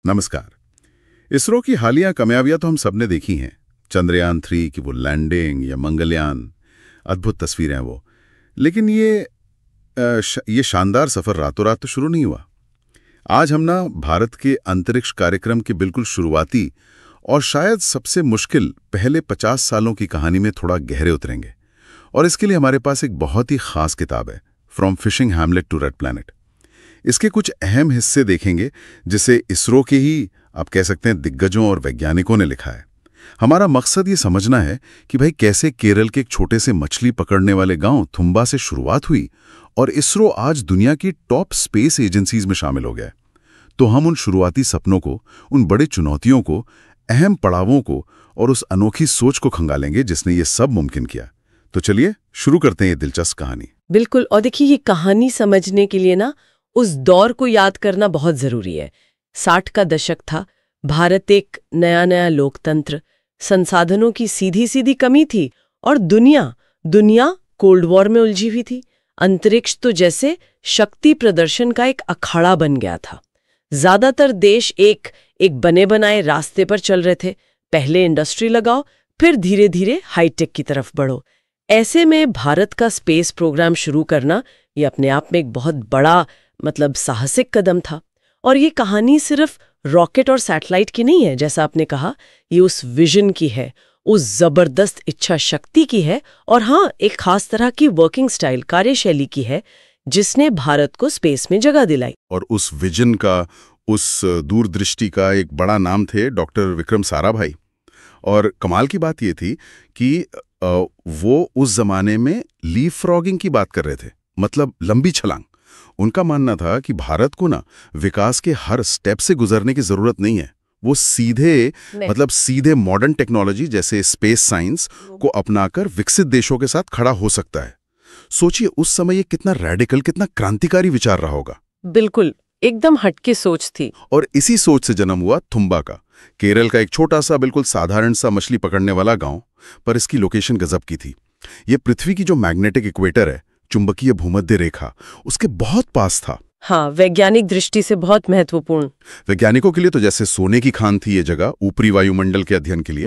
नमस्कार। इसरो की हालिया कामयाबियां तो हम सबने देखी हैं। चंद्रयान 3 की वो लैंडिंग या मंगलयान, अद्भुत तस्वीरें हैं वो। लेकिन ये शानदार सफर रातों रात तो शुरू नहीं हुआ। आज हम ना भारत के अंतरिक्ष कार्यक्रम के बिल्कुल शुरुआती और शायद सबसे मुश्किल पहले 50 सालों की कहानी में थोड़ा गहरे उतरेंगे। और इसके लिए हमारे पास एक बहुत ही खास किताब है, from fishing hamlet to red planet. इसके कुछ अहम हिस्से देखेंगे जिसे इसरो के ही आप कह सकते हैं दिग्गजों और वैज्ञानिकों ने लिखा है। हमारा मकसद ये समझना है कि भाई कैसे केरल के एक छोटे से मछली पकड़ने वाले गांव थुम्बा से शुरुआत हुई और इसरो आज दुनिया की टॉप स्पेस एजेंसीज में शामिल हो गया है। तो हम उन शुरुआती सपनों को, उन बड़ी चुनौतियों को, अहम पड़ावों को और उस अनोखी सोच को खंगालेंगे जिसने ये सब मुमकिन किया। तो चलिए शुरू करते हैं ये दिलचस्प कहानी। बिल्कुल। और देखिए, ये कहानी समझने के लिए ना उस दौर को याद करना बहुत जरूरी है। 60 का दशक था, भारत एक नया लोकतंत्र, संसाधनों की सीधी सीधी कमी थी और दुनिया कोल्ड वॉर में उलझी हुई थी। अंतरिक्ष तो जैसे शक्ति प्रदर्शन का एक अखाड़ा बन गया था। ज्यादातर देश एक बने बनाए रास्ते पर चल रहे थे। पहले इंडस्ट्री लगाओ, फिर धीरे धीरे हाईटेक की तरफ बढ़ो। ऐसे में भारत का स्पेस प्रोग्राम शुरू करना ये अपने आप में एक बहुत बड़ा साहसिक कदम था। और ये कहानी सिर्फ रॉकेट और सैटेलाइट की नहीं है, जैसा आपने कहा, ये उस विजन की है, उस जबरदस्त इच्छा शक्ति की है और हाँ, एक खास तरह की वर्किंग स्टाइल, कार्यशैली की है जिसने भारत को स्पेस में जगह दिलाई। और उस विजन का, उस दूरदृष्टि का एक बड़ा नाम थे डॉक्टर विक्रम साराभाई। और कमाल की बात ये थी कि वो उस जमाने में लीफ फ्रॉगिंग की बात कर रहे थे, मतलब लंबी छलांग। उनका मानना था कि भारत को ना विकास के हर स्टेप से गुजरने की जरूरत नहीं है, वो सीधे मॉडर्न टेक्नोलॉजी जैसे स्पेस साइंस को अपनाकर विकसित देशों के साथ खड़ा हो सकता है। सोचिए उस समय ये कितना रैडिकल, कितना क्रांतिकारी विचार रहा होगा। बिल्कुल, एकदम हटके सोच थी। और इसी सोच से जन्म हुआ थुम्बा का, केरल का एक छोटा सा, बिल्कुल साधारण सा मछली पकड़ने वाला गांव, पर इसकी लोकेशन गजब की थी। ये पृथ्वी की जो मैग्नेटिक इक्वेटर है, चुंबकीय भूमध्य रेखा, उसके बहुत पास था। हाँ, वैज्ञानिक दृष्टि से बहुत महत्वपूर्ण। वैज्ञानिकों के लिए तो जैसे सोने की खान थी ये जगह, ऊपरी वायुमंडल के अध्ययन के लिए।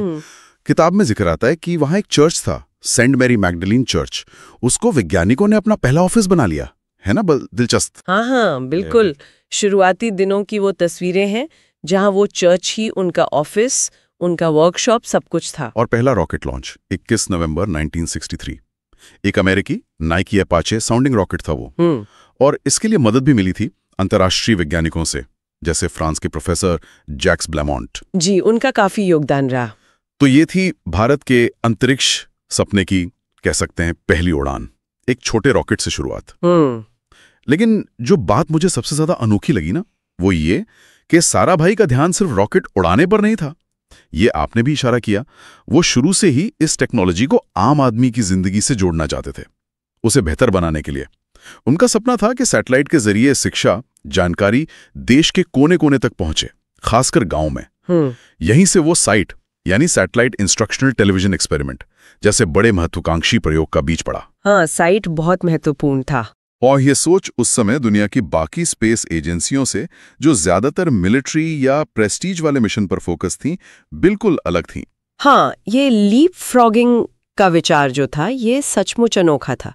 किताब में जिक्र आता है कि वहां एक चर्च था, सेंट मैरी मैग्डलीन चर्च। उसको वैज्ञानिकों ने अपना पहला ऑफिस बना लिया है ना। दिलचस्प। हाँ, बिल्कुल। शुरुआती दिनों की वो तस्वीरें हैं जहां वो चर्च ही उनका ऑफिस, उनका वर्कशॉप, सब कुछ था। और पहला रॉकेट लॉन्च 21 नवंबर 1963, एक अमेरिकी नाइकी अपाचे साउंडिंग रॉकेट था वो। और इसके लिए मदद भी मिली थी अंतर्राष्ट्रीय वैज्ञानिकों से, जैसे फ्रांस के प्रोफेसर जैक्स ब्लैमोंट जी, उनका काफी योगदान रहा। तो ये थी भारत के अंतरिक्ष सपने की, कह सकते हैं, पहली उड़ान, एक छोटे रॉकेट से शुरुआत। लेकिन जो बात मुझे सबसे ज्यादा अनोखी लगी ना, वो ये कि साराभाई का ध्यान सिर्फ रॉकेट उड़ाने पर नहीं था। ये आपने भी इशारा किया, वो शुरू से ही इस टेक्नोलॉजी को आम आदमी की जिंदगी से जोड़ना चाहते थे, उसे बेहतर बनाने के लिए। उनका सपना था कि सैटेलाइट के जरिए शिक्षा, जानकारी देश के कोने कोने तक पहुंचे, खासकर गांव में। यहीं से वो साइट, यानी सैटेलाइट इंस्ट्रक्शनल टेलीविजन एक्सपेरिमेंट जैसे बड़े महत्वाकांक्षी प्रयोग का बीज पड़ा। हाँ, साइट बहुत महत्वपूर्ण था। और ये सोच उस समय दुनिया की बाकी स्पेस एजेंसियों से, जो ज्यादातर मिलिट्री या प्रेस्टीज वाले मिशन पर फोकस थीं, बिल्कुल अलग थीं। हाँ, ये लीप फ्रॉगिंग का विचार जो था, ये सचमुच अनोखा था।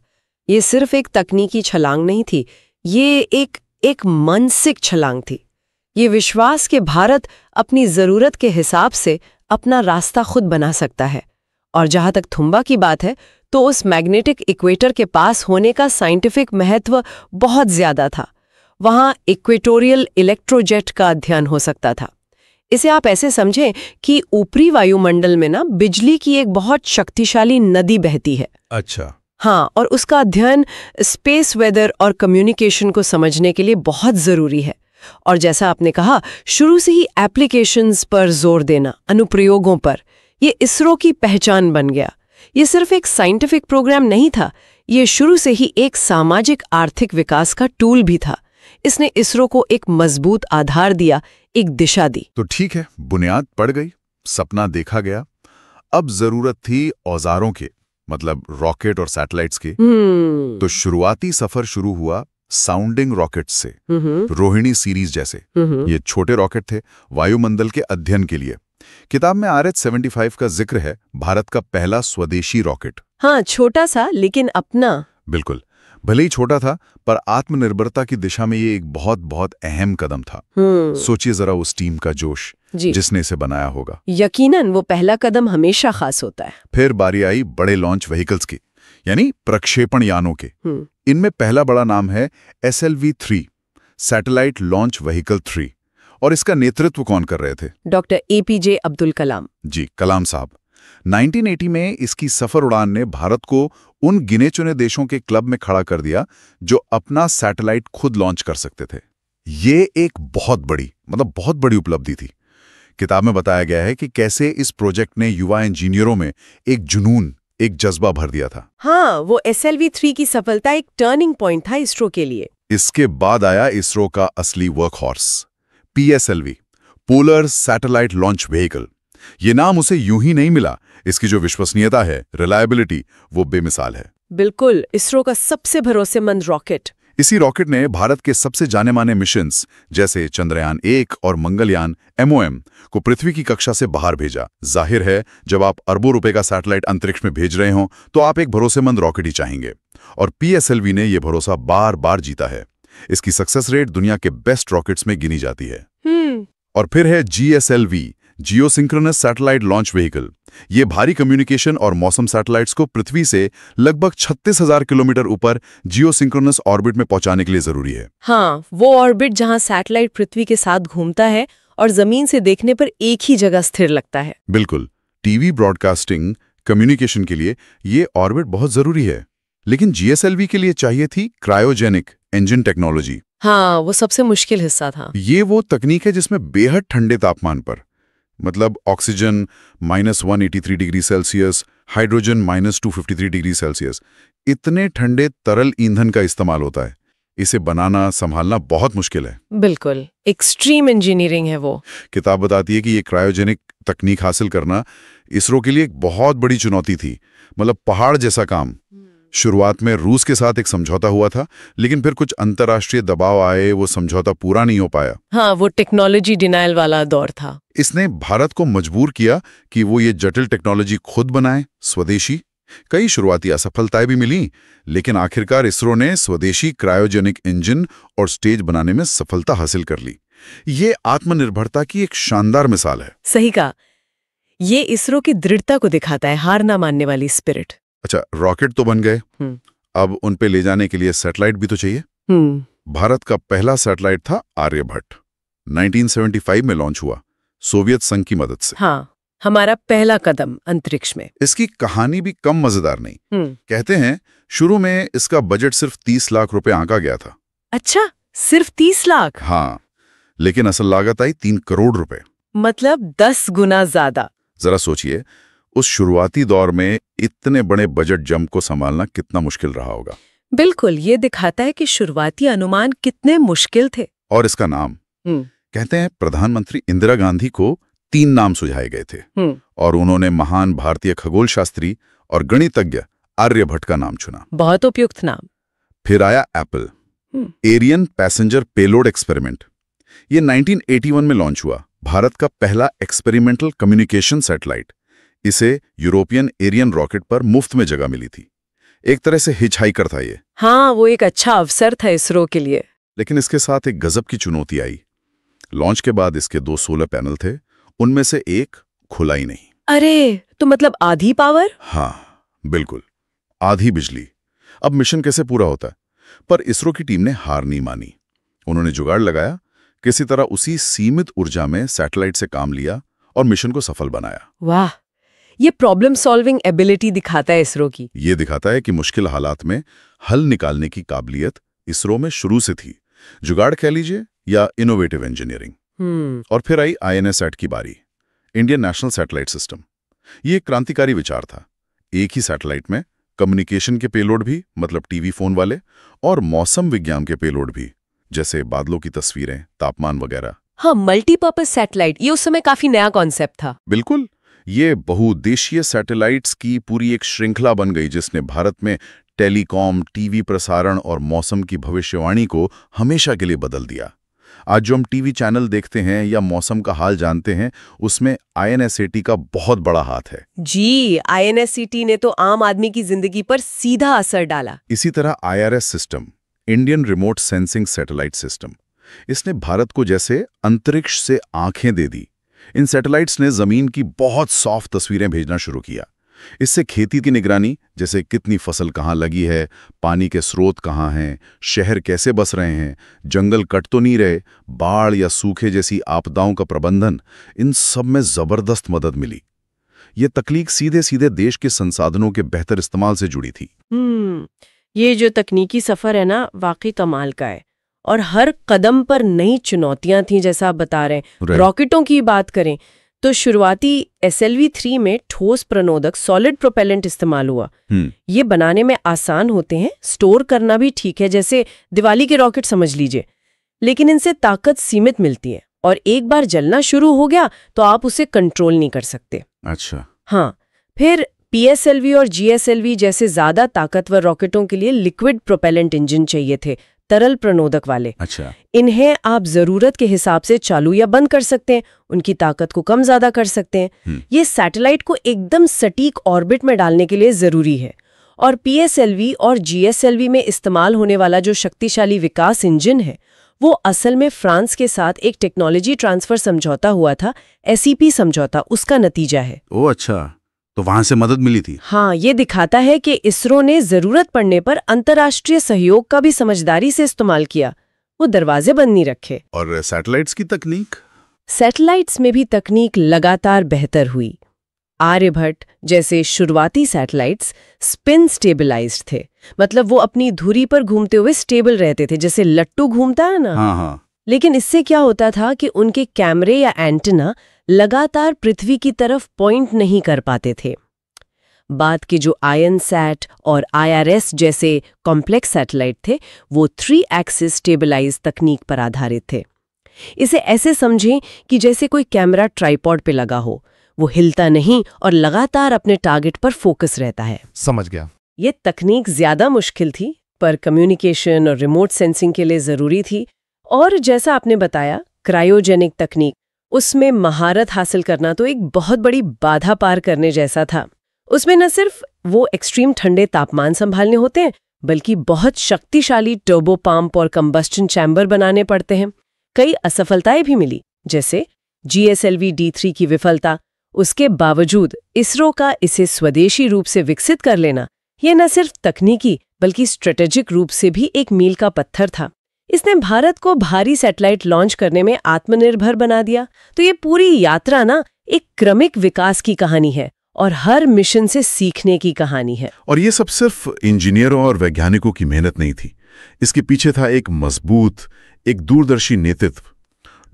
ये सिर्फ एक तकनीकी छलांग नहीं थी, ये एक मानसिक छलांग थी। ये विश्वास कि भारत अपनी जरूरत के हिसाब से अपना रास्ता खुद बना सकता है। और जहां तक थुम्बा की बात है, तो उस मैग्नेटिक इक्वेटर के पास होने का साइंटिफिक महत्व बहुत ज्यादा था। वहां इक्वेटोरियल इलेक्ट्रोजेट का अध्ययन हो सकता था। इसे आप ऐसे समझें कि ऊपरी वायुमंडल में ना बिजली की एक बहुत शक्तिशाली नदी बहती है। अच्छा। हाँ, और उसका अध्ययन स्पेस वेदर और कम्युनिकेशन को समझने के लिए बहुत जरूरी है। और जैसा आपने कहा, शुरू से ही एप्लीकेशंस पर जोर देना, अनुप्रयोगों पर, ये इसरो की पहचान बन गया। ये सिर्फ एक साइंटिफिक प्रोग्राम नहीं था, ये शुरू से ही एक सामाजिक आर्थिक विकास का टूल भी था। इसने इसरो को एक मजबूत आधार दिया, एक दिशा दी। तो ठीक है, बुनियाद पड़ गई, सपना देखा गया। अब जरूरत थी औजारों के, मतलब रॉकेट और सैटेलाइट्स के। तो शुरुआती सफर शुरू हुआ साउंडिंग रॉकेट से, रोहिणी सीरीज जैसे। ये छोटे रॉकेट थे वायुमंडल के अध्ययन के लिए। किताब में RH-75 का जिक्र है, भारत का पहला स्वदेशी रॉकेट। हाँ, छोटा सा लेकिन अपना। बिल्कुल, भले ही छोटा था पर आत्मनिर्भरता की दिशा में ये एक बहुत बहुत अहम कदम था। सोचिए जरा उस टीम का जोश जिसने इसे बनाया होगा। यकीनन वो पहला कदम हमेशा खास होता है। फिर बारी आई बड़े लॉन्च व्हीकल्स की, यानी प्रक्षेपण यानों के। इनमें पहला बड़ा नाम है SLV-3, सैटेलाइट लॉन्च व्हीकल 3। और इसका नेतृत्व कौन कर रहे थे? डॉक्टर APJ अब्दुल कलाम जी, कलाम साहब। 1980 में इसकी सफर उड़ान ने भारत को उन गिने चुने देशों के क्लब में खड़ा कर दिया जो अपना सैटेलाइट खुद लॉन्च कर सकते थे। ये एक बहुत बड़ी उपलब्धि थी। किताब में बताया गया है कि कैसे इस प्रोजेक्ट ने युवा इंजीनियरों में एक जुनून, एक जज्बा भर दिया था। हाँ, वो SLV-3 की सफलता एक टर्निंग पॉइंट था इसरो के लिए। इसके बाद आया इसरो का असली workhorse, PSLV, polar satellite launch vehicle. ये नाम उसे यूं ही नहीं मिला, इसकी जो विश्वसनीयता है, रिलायबिलिटी, वो बेमिसाल है। बिल्कुल, इसरो का सबसे भरोसेमंद रॉकेट। इसी रॉकेट ने भारत के सबसे जाने माने मिशंस जैसे चंद्रयान 1 और मंगलयान MOM को पृथ्वी की कक्षा से बाहर भेजा। जाहिर है, जब आप अरबों रुपए का सैटेलाइट अंतरिक्ष में भेज रहे हों तो आप एक भरोसेमंद रॉकेट ही चाहेंगे, और PSLV ने यह भरोसा बार बार जीता है। इसकी सक्सेस रेट दुनिया के बेस्ट रॉकेट्स में गिनी जाती है। और फिर है GSLV, geosynchronous satellite launch vehicle. ये भारी कम्युनिकेशन और मौसम सैटेलाइट्स को पृथ्वी से लगभग 36,000 किलोमीटर ऊपर जियोसिंक्रोनस ऑर्बिट में पहुंचाने के लिए जरूरी है। हाँ, वो ऑर्बिट जहां सैटेलाइट पृथ्वी के साथ घूमता है और जमीन से देखने पर एक ही जगह स्थिर लगता है। बिल्कुल, टीवी ब्रॉडकास्टिंग, कम्युनिकेशन के लिए ये ऑर्बिट बहुत जरूरी है। लेकिन GSLV के लिए चाहिए थी क्रायोजेनिक इंजन टेक्नोलॉजी। हाँ, वो सबसे मुश्किल हिस्सा था। ये वो तकनीक है जिसमें बेहद ठंडे तापमान पर, मतलब oxygen -183 degree Celsius, hydrogen -253 degree Celsius, इतने ठंडे तरल ईंधन का इस्तेमाल होता है। इसे बनाना संभालना बहुत मुश्किल है। बिल्कुल, एक्सट्रीम इंजीनियरिंग है वो। किताब बताती है कि ये क्रायोजेनिक तकनीक हासिल करना इसरो के लिए एक बहुत बड़ी चुनौती थी, मतलब पहाड़ जैसा काम। शुरुआत में रूस के साथ एक समझौता हुआ था, लेकिन फिर कुछ अंतर्राष्ट्रीय दबाव आए, वो समझौता पूरा नहीं हो पाया। हाँ, वो टेक्नोलॉजी डिनायल वाला दौर था। इसने भारत को मजबूर किया कि वो ये जटिल टेक्नोलॉजी खुद बनाए, स्वदेशी। कई शुरुआती असफलताएं भी मिली, लेकिन आखिरकार इसरो ने स्वदेशी क्रायोजेनिक इंजन और स्टेज बनाने में सफलता हासिल कर ली। ये आत्मनिर्भरता की एक शानदार मिसाल है। सही कहा, ये इसरो की दृढ़ता को दिखाता है, हार ना मानने वाली स्पिरिट। अच्छा, रॉकेट तो बन गए, अब उन पे ले जाने के लिए सैटेलाइट भी तो चाहिए। भारत का पहला सैटेलाइट था आर्यभट्ट, 1975 में लॉन्च हुआ, सोवियत संघ की मदद से। हाँ, हमारा पहला कदम अंतरिक्ष में। इसकी कहानी भी कम मजेदार नहीं। कहते हैं शुरू में इसका बजट सिर्फ 30 लाख रुपए आंका गया था। अच्छा, सिर्फ 30 लाख? हाँ, लेकिन असल लागत आई 3 करोड़ रुपए, मतलब 10 गुना ज्यादा। जरा सोचिए, उस शुरुआती दौर में इतने बड़े बजट जंप को संभालना कितना मुश्किल रहा होगा। बिल्कुल, ये दिखाता है कि शुरुआती अनुमान कितने मुश्किल थे। और इसका नाम, कहते हैं प्रधानमंत्री इंदिरा गांधी को 3 नाम सुझाए गए थे, और उन्होंने महान भारतीय खगोल शास्त्री और गणितज्ञ आर्यभट्ट का नाम चुना। बहुत उपयुक्त नाम। फिर आया Apple, Ariane passenger payload experiment. ये 1981 में लॉन्च हुआ, भारत का पहला एक्सपेरिमेंटल कम्युनिकेशन सैटेलाइट। इसे यूरोपियन एरियन रॉकेट पर मुफ्त में जगह मिली थी। एक तरह से हिचहाइकर था ये। हाँ, वो एक अच्छा अवसर था इसरो के लिए। लेकिन इसके साथ एक गजब की चुनौती आई। लॉन्च के बाद इसके 2 सोलर पैनल थे, उनमें से एक खुला ही नहीं। अरे, तो मतलब आधी पावर? हाँ, बिल्कुल, आधी बिजली। अब मिशन कैसे पूरा होता है? पर इसरो की टीम ने हार नहीं मानी। उन्होंने जुगाड़ लगाया, किसी तरह उसी सीमित ऊर्जा में सैटेलाइट से काम लिया और मिशन को सफल बनाया। वाह, ये प्रॉब्लम सॉल्विंग एबिलिटी दिखाता है इसरो की। ये दिखाता है कि मुश्किल हालात में हल निकालने की काबिलियत इसरो में शुरू से थी। जुगाड़ कह लीजिए या इनोवेटिव इंजीनियरिंग। और फिर आई INSAT की बारी, इंडियन नेशनल सैटेलाइट सिस्टम। ये एक क्रांतिकारी विचार था। एक ही सैटेलाइट में कम्युनिकेशन के पेलोड भी, मतलब टीवी फोन वाले, और मौसम विज्ञान के पेलोड भी, जैसे बादलों की तस्वीरें, तापमान वगैरह। हाँ, मल्टीपर्पज सैटेलाइट, ये उस समय काफी नया कॉन्सेप्ट था। बिल्कुल, ये बहुउद्देशीय सैटेलाइट्स की पूरी एक श्रृंखला बन गई जिसने भारत में टेलीकॉम, टीवी प्रसारण और मौसम की भविष्यवाणी को हमेशा के लिए बदल दिया। आज जो हम टीवी चैनल देखते हैं या मौसम का हाल जानते हैं, उसमें INSAT का बहुत बड़ा हाथ है। जी, INSAT ने तो आम आदमी की जिंदगी पर सीधा असर डाला। इसी तरह IRS system, Indian remote sensing satellite system, इसने भारत को जैसे अंतरिक्ष से आंखें दे दी। इन सैटेलाइट्स ने जमीन की बहुत सॉफ्ट तस्वीरें भेजना शुरू किया। इससे खेती की निगरानी, जैसे कितनी फसल कहाँ लगी है, पानी के स्रोत कहाँ हैं, शहर कैसे बस रहे हैं, जंगल कट तो नहीं रहे, बाढ़ या सूखे जैसी आपदाओं का प्रबंधन, इन सब में जबरदस्त मदद मिली। ये तकनीक सीधे सीधे देश के संसाधनों के बेहतर इस्तेमाल से जुड़ी थी। ये जो तकनीकी सफर है ना, वाकई कमाल का है। और हर कदम पर नई चुनौतियां थीं, जैसा आप बता रहे हैं। रॉकेटों की बात करें तो शुरुआती SLV-3 में ठोस प्रणोदक सॉलिड प्रोपेलेंट इस्तेमाल हुआ। ये बनाने में आसान होते हैं, स्टोर करना भी ठीक है, जैसे दिवाली के रॉकेट समझ लीजिए। लेकिन इनसे ताकत सीमित मिलती है और एक बार जलना शुरू हो गया तो आप उसे कंट्रोल नहीं कर सकते। अच्छा। हाँ, फिर PSLV और GSLV जैसे ज्यादा ताकतवर रॉकेटों के लिए लिक्विड प्रोपेलेंट इंजन चाहिए थे, तरल प्रणोदक वाले। अच्छा। इन्हें आप जरूरत के हिसाब से चालू या बंद कर सकते हैं, उनकी ताकत को कम ज्यादा कर सकते हैं। ये सैटेलाइट को एकदम सटीक ऑर्बिट में डालने के लिए जरूरी है। और PSLV और GSLV में इस्तेमाल होने वाला जो शक्तिशाली विकास इंजन है, वो असल में फ्रांस के साथ एक टेक्नोलॉजी ट्रांसफर समझौता हुआ था, SEP समझौता, उसका नतीजा है। ओह अच्छा, तो वहां से मदद मिली थी। हाँ, ये दिखाता है कि इसरो ने जरूरत पड़ने पर अंतर्राष्ट्रीय सहयोग का भी समझदारी से इस्तेमाल किया, वो दरवाजे बंद नहीं रखे। और सैटेलाइट्स की तकनीक? सैटेलाइट्स में भी तकनीक लगातार बेहतर हुई। आर्यभट्ट जैसे शुरुआती सैटेलाइट्स स्पिन स्टेबलाइज्ड थे, मतलब वो अपनी धुरी पर घूमते हुए स्टेबल रहते थे, जैसे लट्टू घूमता है ना। हाँ। लेकिन इससे क्या होता था कि उनके कैमरे या एंटेना लगातार पृथ्वी की तरफ पॉइंट नहीं कर पाते थे। बाद के जो INSAT और IRS जैसे कॉम्प्लेक्स सैटेलाइट थे, वो 3 एक्सिस स्टेबलाइज तकनीक पर आधारित थे। इसे ऐसे समझें कि जैसे कोई कैमरा ट्राइपॉड पे लगा हो, वो हिलता नहीं और लगातार अपने टारगेट पर फोकस रहता है। समझ गया। ये तकनीक ज्यादा मुश्किल थी, पर कम्युनिकेशन और रिमोट सेंसिंग के लिए जरूरी थी। और जैसा आपने बताया, क्रायोजेनिक तकनीक, उसमें महारत हासिल करना तो एक बहुत बड़ी बाधा पार करने जैसा था। उसमें न सिर्फ वो एक्सट्रीम ठंडे तापमान संभालने होते हैं, बल्कि बहुत शक्तिशाली टर्बो पंप और कंबस्टन चैम्बर बनाने पड़ते हैं। कई असफलताएं भी मिली, जैसे GSLV D3 की विफलता। उसके बावजूद इसरो का इसे स्वदेशी रूप से विकसित कर लेना, ये न सिर्फ तकनीकी बल्कि स्ट्रेटेजिक रूप से भी एक मील का पत्थर था। इसने भारत को भारी सैटेलाइट लॉन्च करने में आत्मनिर्भर बना दिया। तो ये पूरी यात्रा ना एक क्रमिक विकास की कहानी है और हर मिशन से सीखने की कहानी है। और ये सब सिर्फ इंजीनियरों और वैज्ञानिकों की मेहनत नहीं थी, इसके पीछे था एक मजबूत, एक दूरदर्शी नेतृत्व।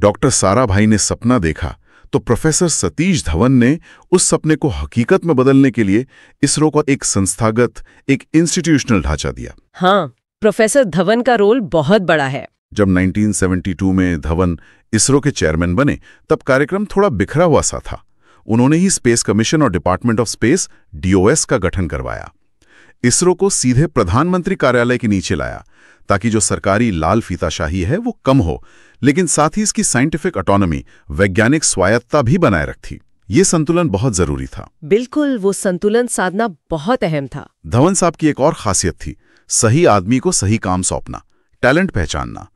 डॉक्टर साराभाई ने सपना देखा तो प्रोफेसर सतीश धवन ने उस सपने को हकीकत में बदलने के लिए इसरो को एक संस्थागत, एक इंस्टीट्यूशनल ढांचा दिया। हाँ, प्रोफेसर धवन का रोल बहुत बड़ा है। जब 1972 में धवन इसरो के चेयरमैन बने, तब कार्यक्रम थोड़ा बिखरा हुआ सा था। उन्होंने ही स्पेस कमीशन और डिपार्टमेंट ऑफ स्पेस DOS का गठन करवाया। इसरो को सीधे प्रधानमंत्री कार्यालय के नीचे लाया, ताकि जो सरकारी लाल फीताशाही है वो कम हो, लेकिन साथ ही इसकी साइंटिफिक ऑटोनॉमी, वैज्ञानिक स्वायत्तता भी बनाए रखी। ये संतुलन बहुत जरूरी था। बिल्कुल, वो संतुलन साधना बहुत अहम था। धवन साहब की एक और खासियत थी, सही आदमी को सही काम सौंपना, टैलेंट पहचानना।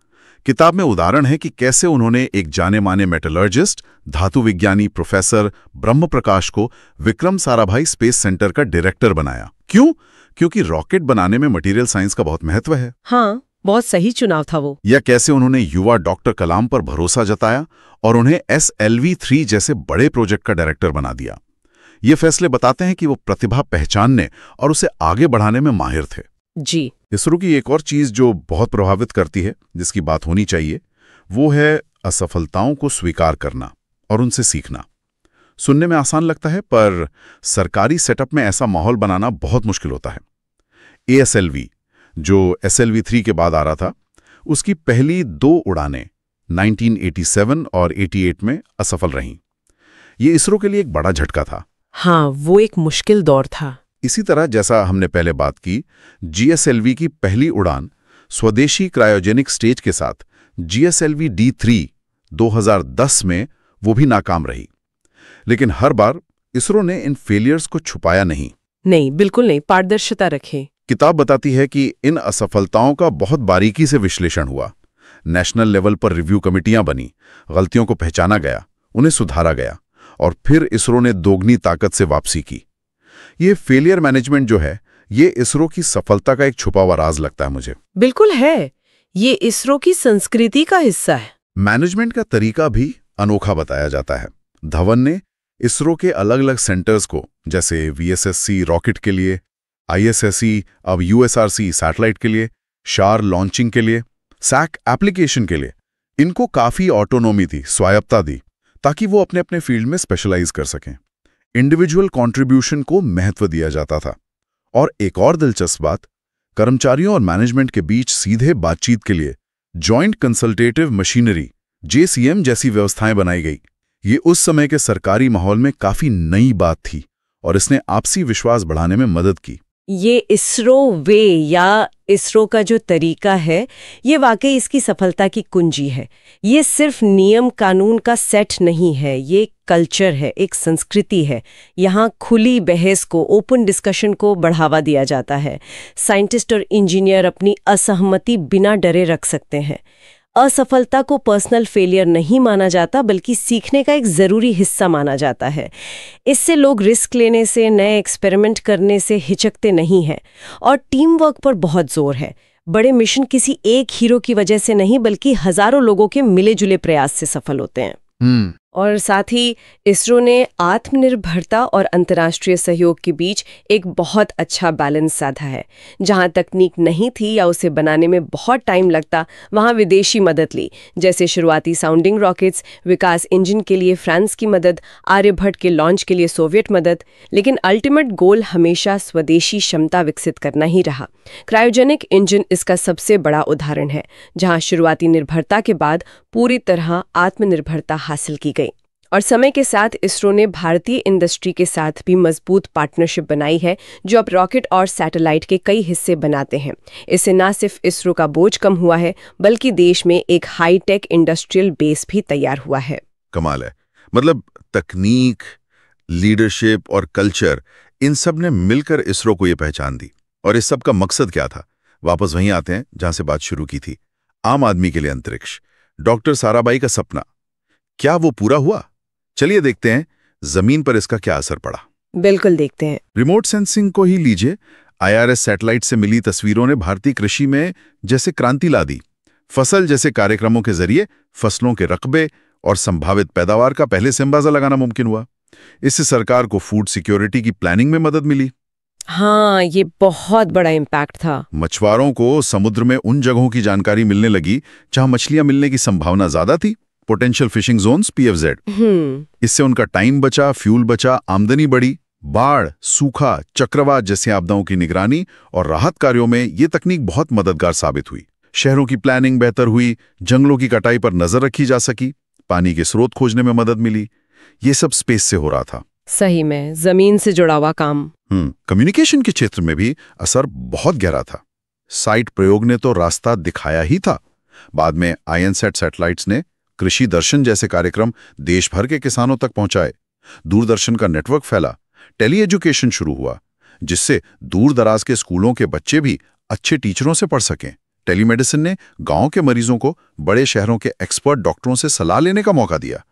किताब में उदाहरण है कि कैसे उन्होंने एक जाने माने मेटलर्जिस्ट, धातु विज्ञानी प्रोफेसर ब्रह्म प्रकाश को विक्रम साराभाई स्पेस सेंटर का डायरेक्टर बनाया। क्यों? क्योंकि रॉकेट बनाने में मटेरियल साइंस का बहुत महत्व है। हाँ, बहुत सही चुनाव था वो। या कैसे उन्होंने युवा डॉक्टर कलाम पर भरोसा जताया और उन्हें SLV-3 जैसे बड़े प्रोजेक्ट का डायरेक्टर बना दिया। ये फैसले बताते हैं कि वो प्रतिभा पहचानने और उसे आगे बढ़ाने में माहिर थे। जी। इसरो की एक और चीज जो बहुत प्रभावित करती है, जिसकी बात होनी चाहिए, वो है असफलताओं को स्वीकार करना और उनसे सीखना। सुनने में आसान लगता है, पर सरकारी सेटअप में ऐसा माहौल बनाना बहुत मुश्किल होता है। ASLV, जो SLV-3 के बाद आ रहा था, उसकी पहली 2 उड़ानें 1987 और 88 में असफल रहीं। ये इसरो के लिए एक बड़ा झटका था। हाँ, वो एक मुश्किल दौर था। इसी तरह जैसा हमने पहले बात की, GSLV की पहली उड़ान स्वदेशी क्रायोजेनिक स्टेज के साथ GSLV D3 2010 में वो भी नाकाम रही। लेकिन हर बार इसरो ने इन फेलियर्स को छुपाया नहीं। नहीं, बिल्कुल नहीं, पारदर्शिता रखे। किताब बताती है कि इन असफलताओं का बहुत बारीकी से विश्लेषण हुआ। नेशनल लेवल पर रिव्यू कमेटियां बनी, गलतियों को पहचाना गया, उन्हें सुधारा गया और फिर इसरो ने दोगुनी ताकत से वापसी की। ये फेलियर मैनेजमेंट जो है, ये इसरो की सफलता का एक छुपा हुआ राज लगता है मुझे। बिल्कुल है, ये इसरो की संस्कृति का हिस्सा है। मैनेजमेंट का तरीका भी अनोखा बताया जाता है। धवन ने इसरो के अलग अलग सेंटर्स को, जैसे VSSC रॉकेट के लिए, ISSE अब USRC सैटेलाइट के लिए, शार लॉन्चिंग के लिए, सैक एप्लीकेशन के लिए, इनको काफी ऑटोनॉमी दी, स्वायत्ता दी, ताकि वो अपने अपने फील्ड में स्पेशलाइज कर सकें। इंडिविजुअल कंट्रीब्यूशन को महत्व दिया जाता था। और एक और दिलचस्प बात, कर्मचारियों और मैनेजमेंट के बीच सीधे बातचीत के लिए जॉइंट कंसल्टेटिव मशीनरी JCM जैसी व्यवस्थाएं बनाई गई। ये उस समय के सरकारी माहौल में काफी नई बात थी और इसने आपसी विश्वास बढ़ाने में मदद की। ये इसरो वे या इसरो का जो तरीका है, ये वाकई इसकी सफलता की कुंजी है। ये सिर्फ नियम कानून का सेट नहीं है, ये कल्चर है, एक संस्कृति है। यहाँ खुली बहस को, ओपन डिस्कशन को बढ़ावा दिया जाता है। साइंटिस्ट और इंजीनियर अपनी असहमति बिना डरे रख सकते हैं। असफलता को पर्सनल फेलियर नहीं माना जाता, बल्कि सीखने का एक ज़रूरी हिस्सा माना जाता है। इससे लोग रिस्क लेने से, नए एक्सपेरिमेंट करने से हिचकते नहीं हैं। और टीम वर्क पर बहुत जोर है। बड़े मिशन किसी एक हीरो की वजह से नहीं, बल्कि हजारों लोगों के मिले जुले प्रयास से सफल होते हैं। और साथ ही इसरो ने आत्मनिर्भरता और अंतर्राष्ट्रीय सहयोग के बीच एक बहुत अच्छा बैलेंस साधा है। जहां तकनीक नहीं थी या उसे बनाने में बहुत टाइम लगता, वहां विदेशी मदद ली, जैसे शुरुआती साउंडिंग रॉकेट्स, विकास इंजन के लिए फ्रांस की मदद, आर्यभट्ट के लॉन्च के लिए सोवियत मदद। लेकिन अल्टीमेट गोल हमेशा स्वदेशी क्षमता विकसित करना ही रहा। क्रायोजेनिक इंजन इसका सबसे बड़ा उदाहरण है, जहां शुरुआती निर्भरता के बाद पूरी तरह आत्मनिर्भरता हासिल की गई। और समय के साथ इसरो ने भारतीय इंडस्ट्री के साथ भी मजबूत पार्टनरशिप बनाई है, जो अब रॉकेट और सैटेलाइट के कई हिस्से बनाते हैं। इससे न सिर्फ इसरो का बोझ कम हुआ है, बल्कि देश में एक हाईटेक इंडस्ट्रियल बेस भी तैयार हुआ है। कमाल है। मतलब तकनीक, लीडरशिप और कल्चर, इन सब ने मिलकर इसरो को ये पहचान दी। और इस सब का मकसद क्या था? वापस वहीं आते हैं जहां से बात शुरू की थी। आम आदमी के लिए अंतरिक्ष, डॉक्टर साराभाई का सपना, क्या वो पूरा हुआ? चलिए देखते हैं जमीन पर इसका क्या असर पड़ा। बिल्कुल देखते हैं। रिमोट सेंसिंग को ही लीजिए। IRS सैटेलाइट से मिली तस्वीरों ने भारतीय कृषि में जैसे क्रांति ला दी। फसल जैसे कार्यक्रमों के जरिए फसलों के रकबे और संभावित पैदावार का पहले से अंदाजा लगाना मुमकिन हुआ। इससे सरकार को फूड सिक्योरिटी की प्लानिंग में मदद मिली। हाँ, ये बहुत बड़ा इम्पैक्ट था। मछुआरों को समुद्र में उन जगहों की जानकारी मिलने लगी जहां मछलियां मिलने की संभावना ज्यादा थी, पोटेंशियल फिशिंग जोन्स PFZ। इससे उनका टाइम बचा, फ्यूल बचा, आमदनी बढ़ी। बाढ़, सूखा, चक्रवात जैसी आपदाओं की निगरानी और राहत कार्यों में ये तकनीक बहुत मददगार साबित हुई। शहरों की प्लानिंग बेहतर हुई, जंगलों की कटाई पर नजर रखी जा सकी, पानी के स्रोत खोजने में मदद मिली। ये सब स्पेस से हो रहा था। सही में जमीन से जुड़ा हुआ काम। कम्युनिकेशन के क्षेत्र में भी असर बहुत गहरा था। साइट प्रयोग ने तो रास्ता दिखाया ही था। बाद में INSAT सैटेलाइट्स ने कृषि दर्शन जैसे कार्यक्रम देश भर के किसानों तक पहुंचाए। दूरदर्शन का नेटवर्क फैला, टेली एजुकेशन शुरू हुआ, जिससे दूर दराज के स्कूलों के बच्चे भी अच्छे टीचरों से पढ़ सकें। टेलीमेडिसिन ने गांव के मरीजों को बड़े शहरों के एक्सपर्ट डॉक्टरों से सलाह लेने का मौका दिया।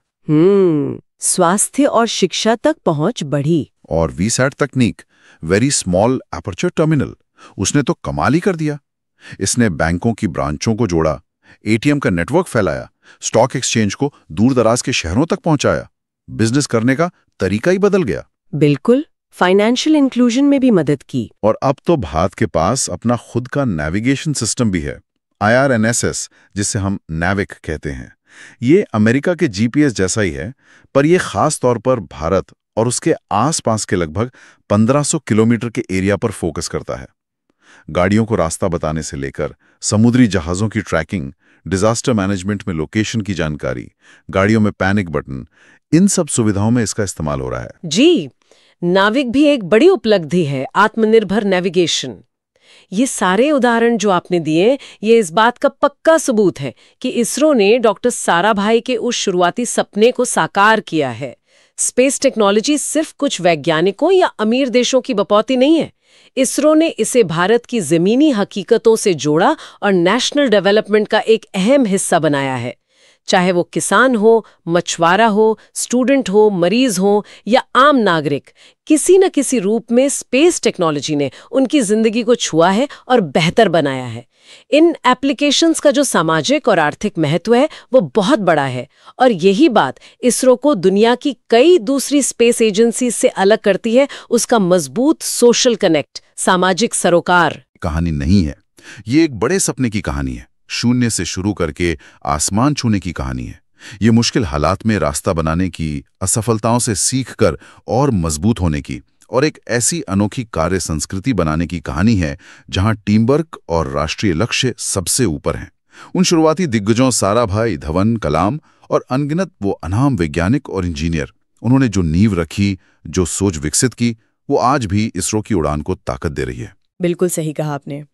स्वास्थ्य और शिक्षा तक पहुंच बढ़ी। और VSAT तकनीक, वेरी स्मॉल एपर्चर टर्मिनल, उसने तो कमाल ही कर दिया। इसने बैंकों की ब्रांचों को जोड़ा, ATM का नेटवर्क फैलाया, स्टॉक एक्सचेंज को दूर दराज के शहरों तक पहुंचाया। बिजनेस करने का तरीका ही बदल गया। बिल्कुल, फाइनेंशियल इंक्लूजन में भी मदद की। और अब तो भारत के पास अपना खुद का नेविगेशन सिस्टम भी है, IRNSS, जिसे हम NAVIC कहते हैं। ये अमेरिका के GPS जैसा ही है, पर यह खास तौर पर भारत और उसके आसपास के लगभग 1500 किलोमीटर के एरिया पर फोकस करता है। गाड़ियों को रास्ता बताने से लेकर समुद्री जहाज़ों की ट्रैकिंग, डिजास्टर मैनेजमेंट में लोकेशन की जानकारी, गाड़ियों में पैनिक बटन, इन सब सुविधाओं में इसका इस्तेमाल हो रहा है। जी, नाविक भी एक बड़ी उपलब्धि है, आत्मनिर्भर नेविगेशन। ये सारे उदाहरण जो आपने दिए, ये इस बात का पक्का सबूत है कि इसरो ने डॉक्टर साराभाई के उस शुरुआती सपने को साकार किया है। स्पेस टेक्नोलॉजी सिर्फ कुछ वैज्ञानिकों या अमीर देशों की बपौती नहीं है। इसरो ने इसे भारत की जमीनी हकीकतों से जोड़ा और नेशनल डेवलपमेंट का एक अहम हिस्सा बनाया है। चाहे वो किसान हो, मछुआरा हो, स्टूडेंट हो, मरीज हो या आम नागरिक, किसी न किसी रूप में स्पेस टेक्नोलॉजी ने उनकी जिंदगी को छुआ है और बेहतर बनाया है। इन एप्लीकेशंस का जो सामाजिक और आर्थिक महत्व है वो बहुत बड़ा है, और यही बात इसरो को दुनिया की कई दूसरी स्पेस एजेंसी से अलग करती है, उसका मजबूत सोशल कनेक्ट, सामाजिक सरोकार। कहानी नहीं है, ये एक बड़े सपने की कहानी है। शून्य से शुरू करके आसमान छूने की कहानी है। ये मुश्किल हालात में रास्ता बनाने की, असफलताओं से सीखकर और मजबूत होने की, और एक ऐसी अनोखी कार्य संस्कृति बनाने की कहानी है जहां टीम वर्क और राष्ट्रीय लक्ष्य सबसे ऊपर हैं। उन शुरुआती दिग्गजों साराभाई, धवन, कलाम और अनगिनत वो अनाम वैज्ञानिक और इंजीनियर, उन्होंने जो नींव रखी, जो सोच विकसित की, वो आज भी इसरो की उड़ान को ताकत दे रही है। बिल्कुल सही कहा आपने।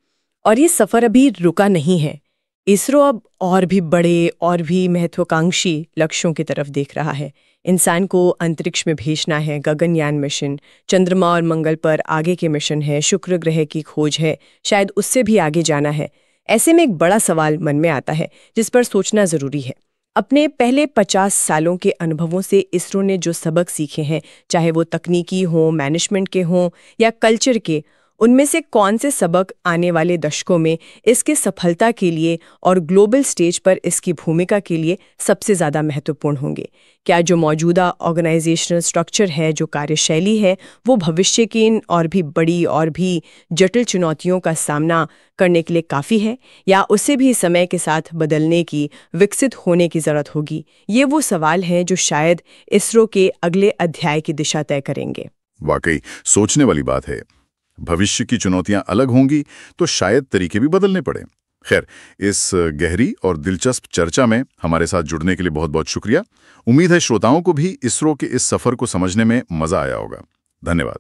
और ये सफर अभी रुका नहीं है। इसरो अब और भी बड़े और भी महत्वाकांक्षी लक्ष्यों की तरफ देख रहा है। इंसान को अंतरिक्ष में भेजना है, गगनयान मिशन, चंद्रमा और मंगल पर आगे के मिशन है, शुक्र ग्रह की खोज है, शायद उससे भी आगे जाना है। ऐसे में एक बड़ा सवाल मन में आता है जिस पर सोचना जरूरी है। अपने पहले 50 सालों के अनुभवों से इसरो ने जो सबक सीखे हैं, चाहे वो तकनीकी हो, मैनेजमेंट के हों या कल्चर के, उनमें से कौन से सबक आने वाले दशकों में इसके सफलता के लिए और ग्लोबल स्टेज पर इसकी भूमिका के लिए सबसे ज़्यादा महत्वपूर्ण होंगे? क्या जो मौजूदा ऑर्गेनाइजेशनल स्ट्रक्चर है, जो कार्यशैली है, वो भविष्य की इन और भी बड़ी और भी जटिल चुनौतियों का सामना करने के लिए काफ़ी है, या उसे भी समय के साथ बदलने की, विकसित होने की ज़रूरत होगी? ये वो सवाल हैं जो शायद इसरो के अगले अध्याय की दिशा तय करेंगे। वाकई सोचने वाली बात है। भविष्य की चुनौतियां अलग होंगी तो शायद तरीके भी बदलने पड़े। खैर, इस गहरी और दिलचस्प चर्चा में हमारे साथ जुड़ने के लिए बहुत बहुत शुक्रिया। उम्मीद है श्रोताओं को भी इसरो के इस सफर को समझने में मजा आया होगा। धन्यवाद।